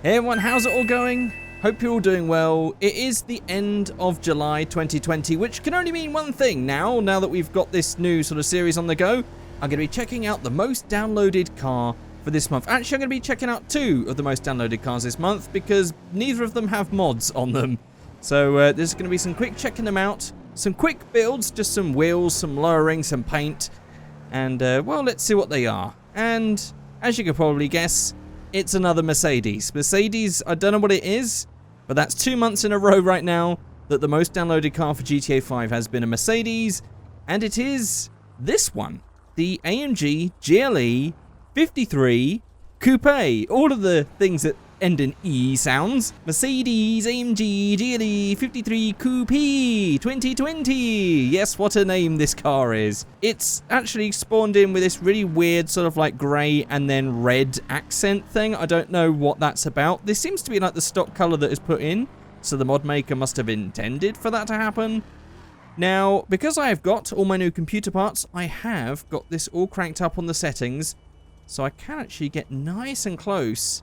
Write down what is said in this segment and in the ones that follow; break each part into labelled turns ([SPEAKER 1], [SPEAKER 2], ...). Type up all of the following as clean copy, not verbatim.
[SPEAKER 1] Hey everyone, how's it all going? Hope you're all doing well. It is the end of July 2020, which can only mean one thing now that we've got this new sort of series on the go. I'm going to be checking out the most downloaded car for this month. Actually, I'm going to be checking out 2 of the most downloaded cars this month because neither of them have mods on them. So there's going to be some quick checking them out, some quick builds, just some wheels, some lowering, some paint, and well, let's see what they are. And as you can probably guess, it's another Mercedes. Mercedes, I don't know what it is, but that's 2 months in a row right now that the most downloaded car for GTA 5 has been a Mercedes, and it is this one, the AMG GLE 53 Coupe. All of the things that end in E sounds. Mercedes AMG GLE 53 Coupe 2020. Yes, what a name this car is. It's actually spawned in with this really weird sort of like grey and then red accent thing. I don't know what that's about. This seems to be like the stock colour that is put in, so the mod maker must have intended for that to happen. Now, because I have got all my new computer parts, I have got this all cranked up on the settings, so I can actually get nice and close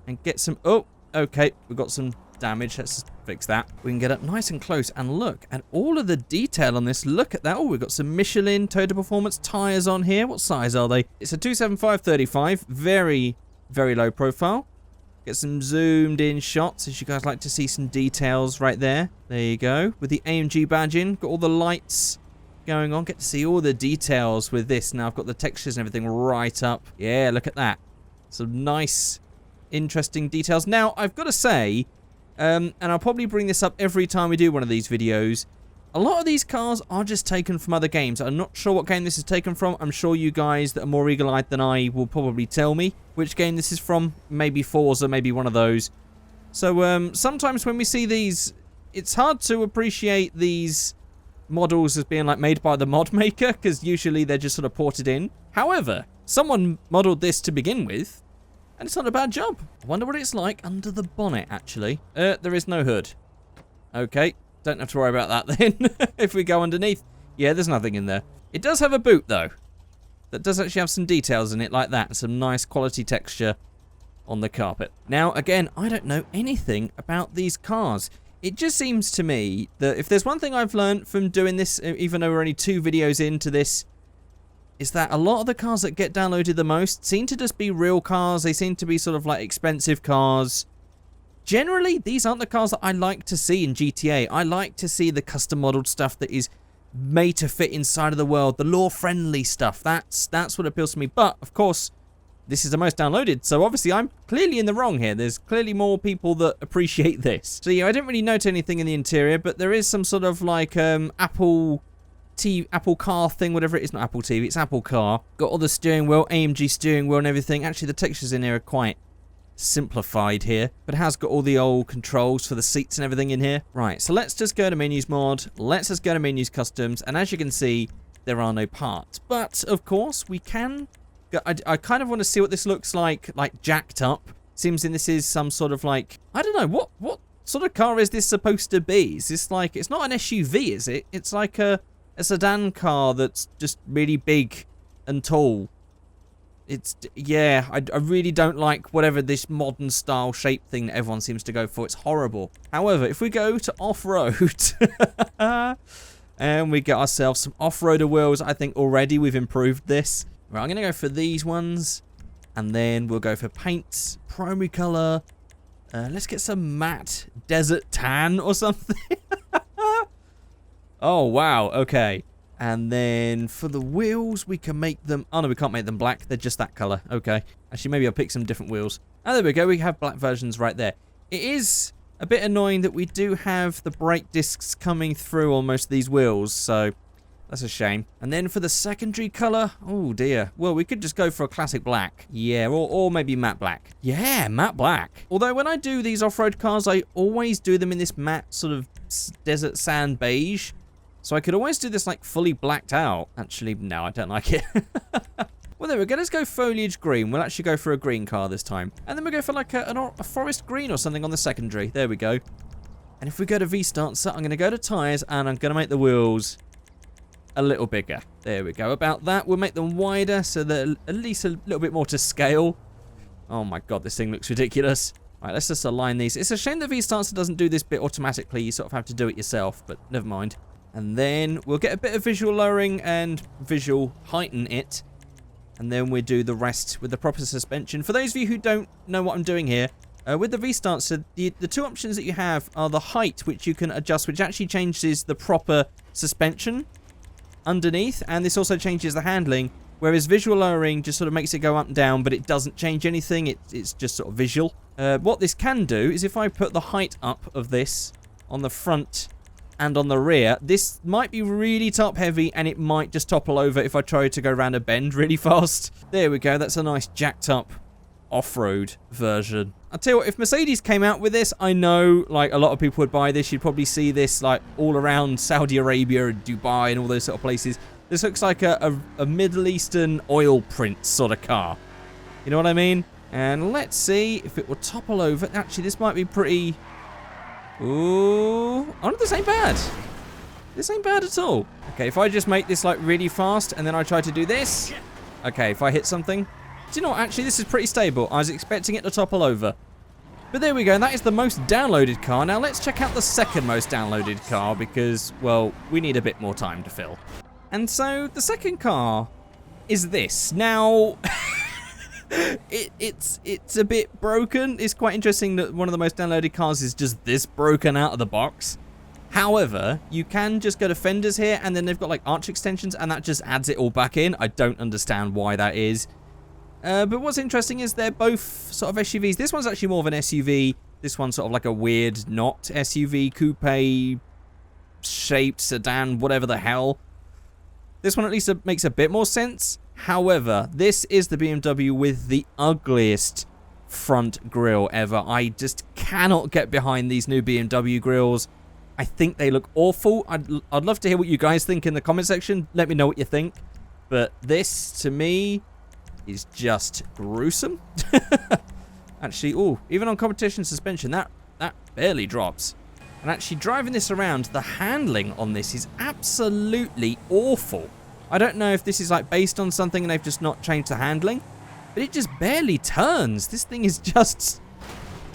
[SPEAKER 1] and get some... Oh, okay, we've got some damage. Let's just fix that. We can get up nice and close and look at all of the detail on this. Look at that. Oh, we've got some Michelin Total Performance tyres on here. What size are they? It's a 275/35. Very, very low profile. Get some zoomed in shots as you guys like to see some details right there. There you go. With the AMG badge in. Got all the lights going on. Get to see all the details with this. Now I've got the textures and everything right up. Yeah, look at that. Some nice, interesting details. Now, I've got to say, and I'll probably bring this up every time we do one of these videos, a lot of these cars are just taken from other games. I'm not sure what game this is taken from. I'm sure you guys that are more eagle-eyed than I will probably tell me which game this is from. Maybe Forza, maybe one of those. So sometimes when we see these, it's hard to appreciate these models as being like made by the mod maker, because usually they're just sort of ported in. However, someone modeled this to begin with, and it's not a bad job. I wonder what it's like under the bonnet, actually. There is no hood. Okay, don't have to worry about that then. If we go underneath, yeah, there's nothing in there. It does have a boot, though. That does actually have some details in it like that, and some nice quality texture on the carpet. Now, again, I don't know anything about these cars. It just seems to me that if there's one thing I've learned from doing this, even though we're only 2 videos into this, is that a lot of the cars that get downloaded the most seem to just be real cars. They seem to be sort of like expensive cars. Generally, these aren't the cars that I like to see in GTA. I like to see the custom modeled stuff that is made to fit inside of the world, the law-friendly stuff. That's what appeals to me. But, of course, this is the most downloaded, so obviously I'm clearly in the wrong here. There's clearly more people that appreciate this. So, yeah, I didn't really note anything in the interior, but there is some sort of like Apple car thing, whatever it is. Not Apple TV, it's Apple car. Got all the steering wheel, AMG steering wheel and everything. Actually, the textures in here are quite simplified here, but it has got all the old controls for the seats and everything in here. Right, so let's just go to menus mod. Let's just go to menus customs, and as you can see, there are no parts. But, of course, we can... I kind of want to see what this looks like jacked up. Seems in this is some sort of like... I don't know, what sort of car is this supposed to be? Is this like... It's not an SUV, is it? It's like a sedan car that's just really big and tall. It's... Yeah, I really don't like whatever this modern style shape thing that everyone seems to go for. It's horrible. However, if we go to off-road... and we get ourselves some off-roader wheels, I think already we've improved this. Right, I'm going to go for these ones, and then we'll go for paints, primary colour. Let's get some matte desert tan or something. Oh, wow, okay. And then for the wheels, we can make them... Oh, no, we can't make them black. They're just that colour. Okay. Actually, maybe I'll pick some different wheels. Oh, there we go. We have black versions right there. It is a bit annoying that we do have the brake discs coming through on most of these wheels, so... That's a shame. And then for the secondary colour, oh dear. Well, we could just go for a classic black. Yeah, or maybe matte black. Yeah, matte black. Although when I do these off-road cars, I always do them in this matte sort of desert sand beige. So I could always do this like fully blacked out. Actually, no, I don't like it. Well, there we go. Let's go foliage green. We'll actually go for a green car this time. And then we'll go for like a forest green or something on the secondary. There we go. And if we go to V-Start, so I'm going to go to tyres and I'm going to make the wheels a little bigger. There we go. About that. We'll make them wider so they're at least a little bit more to scale. Oh my god, this thing looks ridiculous. Right, let's just align these. It's a shame the V-Stancer doesn't do this bit automatically. You sort of have to do it yourself, but never mind. And then we'll get a bit of visual lowering and visual heighten it. And then we'll do the rest with the proper suspension. For those of you who don't know what I'm doing here, with the V-Stancer, the two options that you have are the height, which you can adjust, which actually changes the proper suspension underneath. And this also changes the handling. Whereas visual lowering just sort of makes it go up and down, but it doesn't change anything. It's just sort of visual. What this can do is if I put the height up of this on the front and on the rear, this might be really top heavy and it might just topple over if I try to go around a bend really fast. There we go. That's a nice jacked up off-road version. I'll tell you what, if Mercedes came out with this, I know like a lot of people would buy this. You'd probably see this like all around Saudi Arabia and Dubai and all those sort of places. This looks like a Middle Eastern oil print sort of car. You know what I mean? And let's see if it will topple over. Actually, this might be pretty... Ooh. Oh, this ain't bad. This ain't bad at all. Okay, if I just make this like really fast and then I try to do this. Okay, if I hit something. Do you know what? Actually, this is pretty stable. I was expecting it to topple over. But there we go. That is the most downloaded car. Now, let's check out the second most downloaded car because, well, we need a bit more time to fill. And so the second car is this. Now, it's a bit broken. It's quite interesting that one of the most downloaded cars is just this broken out of the box. However, you can just go to fenders here, and then they've got like arch extensions, and that just adds it all back in. I don't understand why that is. But what's interesting is they're both sort of SUVs. This one's actually more of an SUV. This one's sort of like a weird not SUV, coupe shaped sedan, whatever the hell. This one at least makes a bit more sense. However, this is the BMW with the ugliest front grille ever. I just cannot get behind these new BMW grilles. I think they look awful. I'd love to hear what you guys think in the comment section. Let me know what you think. But this, to me, is just gruesome. Actually, ooh, even on competition suspension, that barely drops. And actually driving this around, the handling on this is absolutely awful. I don't know if this is like based on something and they've just not changed the handling, but it just barely turns. This thing is just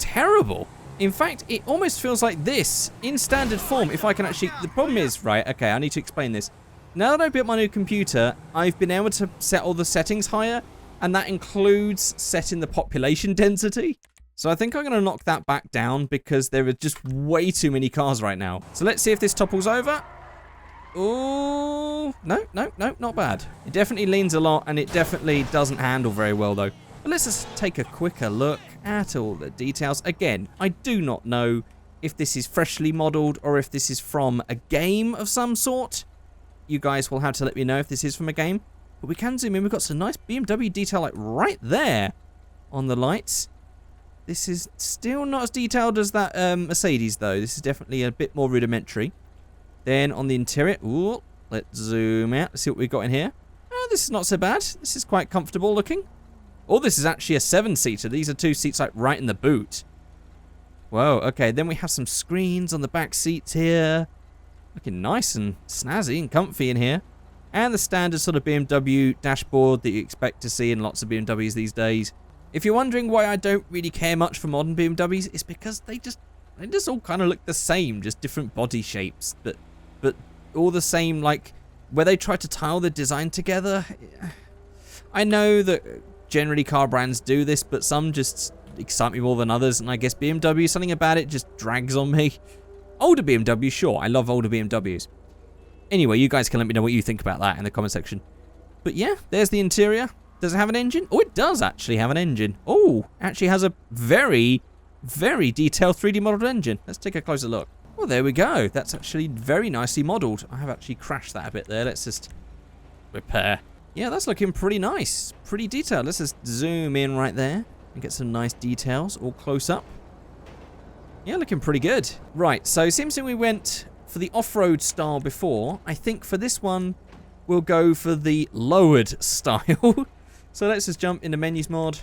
[SPEAKER 1] terrible. In fact, it almost feels like this in standard form. If I can actually, the problem is, right, okay, I need to explain this. Now that I've built my new computer, I've been able to set all the settings higher, and that includes setting the population density. So I think I'm going to knock that back down because there are just way too many cars right now. So let's see if this topples over. Oh, no, not bad. It definitely leans a lot and it definitely doesn't handle very well though. But let's just take a quicker look at all the details. Again, I do not know if this is freshly modeled or if this is from a game of some sort. You guys will have to let me know if this is from a game. But we can zoom in. We've got some nice BMW detail like right there on the lights. This is still not as detailed as that Mercedes, though. This is definitely a bit more rudimentary. Then on the interior, ooh, let's zoom out. Let's see what we've got in here. Oh, this is not so bad. This is quite comfortable looking. Oh, this is actually a 7-seater. These are 2 seats like right in the boot. Whoa, okay. Then we have some screens on the back seats here. Looking nice and snazzy and comfy in here. And the standard sort of BMW dashboard that you expect to see in lots of BMWs these days. If you're wondering why I don't really care much for modern BMWs, it's because they just all kind of look the same, just different body shapes, but all the same, like, where they try to tile the design together. I know that generally car brands do this, but some just excite me more than others, and I guess BMW, something about it just drags on me. Older BMWs, sure, I love older BMWs. Anyway, you guys can let me know what you think about that in the comment section. But yeah, there's the interior. Does it have an engine? Oh, it does actually have an engine. Oh, actually has a very, very detailed 3D modeled engine. Let's take a closer look. Well, there we go. That's actually very nicely modeled. I have actually crashed that a bit there. Let's just repair. Yeah, that's looking pretty nice. Pretty detailed. Let's just zoom in right there and get some nice details all close up. Yeah, looking pretty good. Right, so it seems that we went for the off-road style before. I think for this one, we'll go for the lowered style. So let's just jump into menus mod.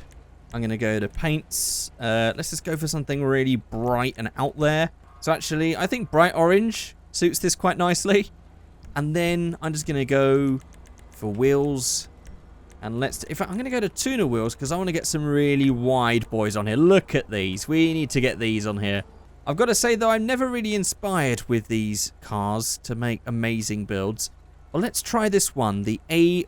[SPEAKER 1] I'm going to go to paints. Let's just go for something really bright and out there. So actually, I think bright orange suits this quite nicely. And then I'm just going to go for wheels. And let's... In fact, I'm going to go to tuner wheels because I want to get some really wide boys on here. Look at these. We need to get these on here. I've got to say, though, I'm never really inspired with these cars to make amazing builds. Well, let's try this one, the A+,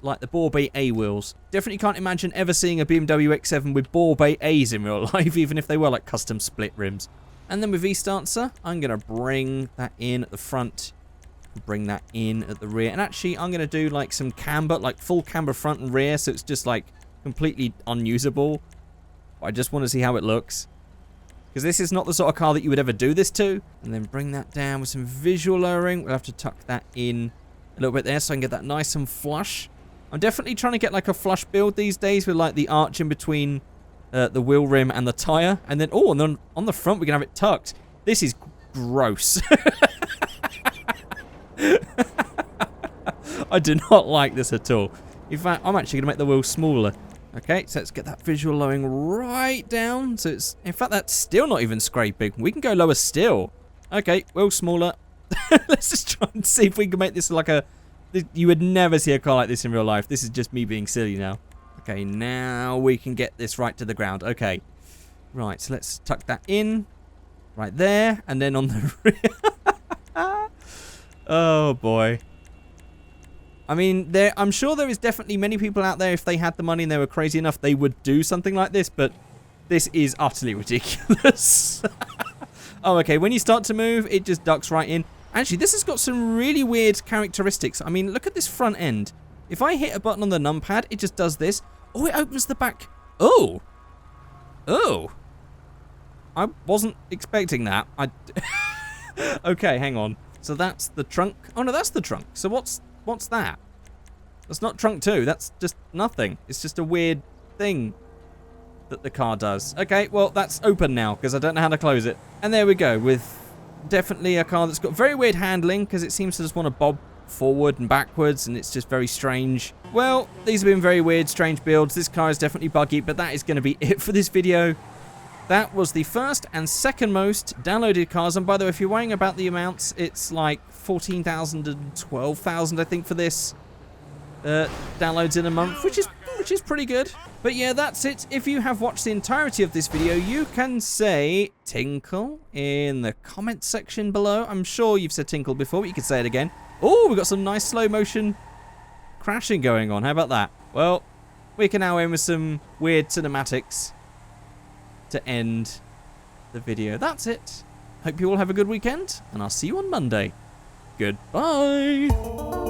[SPEAKER 1] like the ball bay A wheels. Definitely can't imagine ever seeing a BMW X7 with ball bay A's in real life, even if they were like custom split rims. And then with V-Stancer, I'm going to bring that in at the front, bring that in at the rear. And actually, I'm going to do like some camber, like full camber front and rear, so it's just like completely unusable. But I just want to see how it looks. Because this is not the sort of car that you would ever do this to. And then bring that down with some visual lowering. We'll have to tuck that in a little bit there so I can get that nice and flush. I'm definitely trying to get like a flush build these days with like the arch in between the wheel rim and the tyre. And then, oh, and then on the front we can have it tucked. This is gross. I do not like this at all. In fact, I'm actually going to make the wheel smaller. Okay, so let's get that visual lowering right down. So it's, in fact, that's still not even scraping. We can go lower still. Okay, wheel smaller. Let's just try and see if we can make this like a... You would never see a car like this in real life. This is just me being silly now. Okay, now we can get this right to the ground. Okay. Right, so let's tuck that in. Right there. And then on the rear. Oh, boy. I mean, I'm sure there is definitely many people out there, if they had the money and they were crazy enough, they would do something like this. But this is utterly ridiculous. Oh, okay. When you start to move, it just ducks right in. Actually, this has got some really weird characteristics. I mean, look at this front end. If I hit a button on the numpad, it just does this. Oh, it opens the back. Oh. Oh. I wasn't expecting that. Okay, hang on. So that's the trunk. Oh, no, that's the trunk. So what's that? That's not trunk 2. That's just nothing. It's just a weird thing that the car does. Okay, well, that's open now because I don't know how to close it. And there we go, with definitely a car that's got very weird handling because it seems to just want to bob forward and backwards, and it's just very strange. Well, these have been very weird, strange builds. This car is definitely buggy, but that is going to be it for this video. That was the first and second most downloaded cars. And by the way, if you're worrying about the amounts, it's like 14,000 and 12,000, I think, for this downloads in a month, which is pretty good. But yeah, that's it. If you have watched the entirety of this video, you can say tinkle in the comment section below. I'm sure you've said tinkle before, but you can say it again. Oh, we've got some nice slow motion crashing going on. How about that? Well, we can now end with some weird cinematics to end the video. That's it. Hope you all have a good weekend, and I'll see you on Monday. Goodbye.